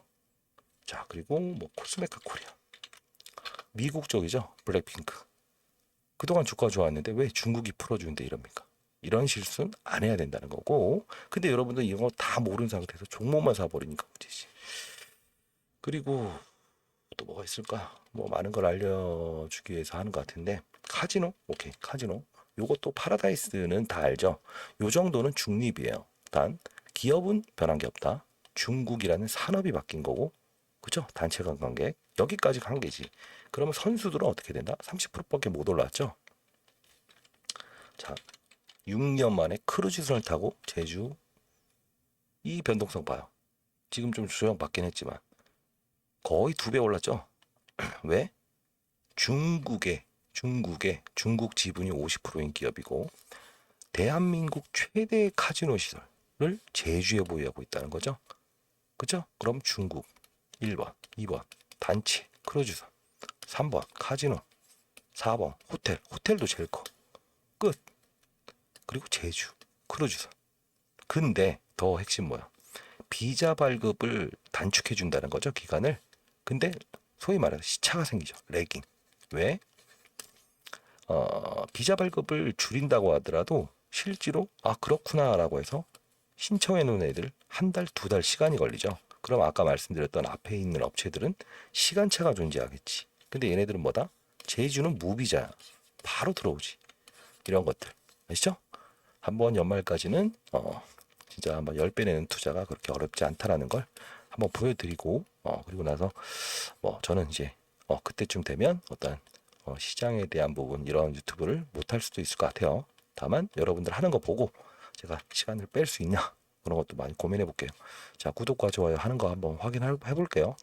자, 그리고 뭐 코스메카 코리아. 미국 쪽이죠. 블랙핑크. 그동안 주가 좋았는데 왜 중국이 풀어주는데 이럽니까? 이런 실수는 안 해야 된다는 거고. 근데 여러분들 이거 다 모르는 상태에서 종목만 사버리니까 문제지. 그리고 또 뭐가 있을까? 뭐 많은 걸 알려주기 위해서 하는 것 같은데 카지노? 오케이, 카지노. 요것도 파라다이스는 다 알죠. 요 정도는 중립이에요. 단 기업은 변한 게 없다. 중국이라는 산업이 바뀐 거고, 그죠? 단체 관광객 여기까지 간 게지. 그러면 선수들은 어떻게 된다? 30%밖에 못 올랐죠. 자, 6년 만에 크루즈선을 타고 제주, 이 변동성 봐요. 지금 좀 조정받긴 했지만 거의 2배 올랐죠. 왜? 중국 지분이 50%인 기업이고 대한민국 최대 카지노 시설을 제주에 보유하고 있다는 거죠. 그죠? 그럼 중국 1번, 2번 단체 크루즈선, 3번 카지노, 4번 호텔도 제일 커. 끝. 그리고 제주 크루즈선. 근데 더 핵심 뭐야? 비자 발급을 단축해 준다는 거죠, 기간을. 근데 소위 말해서 시차가 생기죠. 레깅. 왜? 비자 발급을 줄인다고 하더라도 실제로 그렇구나라고 해서 신청해 놓은 애들 한 달, 두 달 시간이 걸리죠. 그럼 아까 말씀드렸던 앞에 있는 업체들은 시간차가 존재하겠지. 근데 얘네들은 뭐다? 제주는 무비자야. 바로 들어오지. 이런 것들. 아시죠? 한번 연말까지는 진짜 한번 10배 내는 투자가 그렇게 어렵지 않다라는 걸 한번 보여드리고 그리고 나서 뭐 저는 이제 그때쯤 되면 어떤 시장에 대한 부분 이런 유튜브를 못 할 수도 있을 것 같아요. 다만 여러분들 하는 거 보고 제가 시간을 뺄 수 있냐 그런 것도 많이 고민해 볼게요. 자, 구독과 좋아요 하는 거 한번 확인해 볼게요.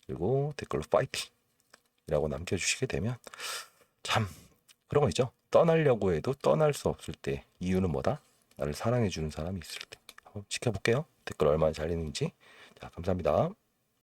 그리고 댓글로 파이팅이라고 남겨주시게 되면 참 그런 거 있죠. 떠나려고 해도 떠날 수 없을 때 이유는 뭐다? 나를 사랑해 주는 사람이 있을 때. 한번 지켜볼게요. 댓글 얼마나 잘 읽는지. 자, 감사합니다.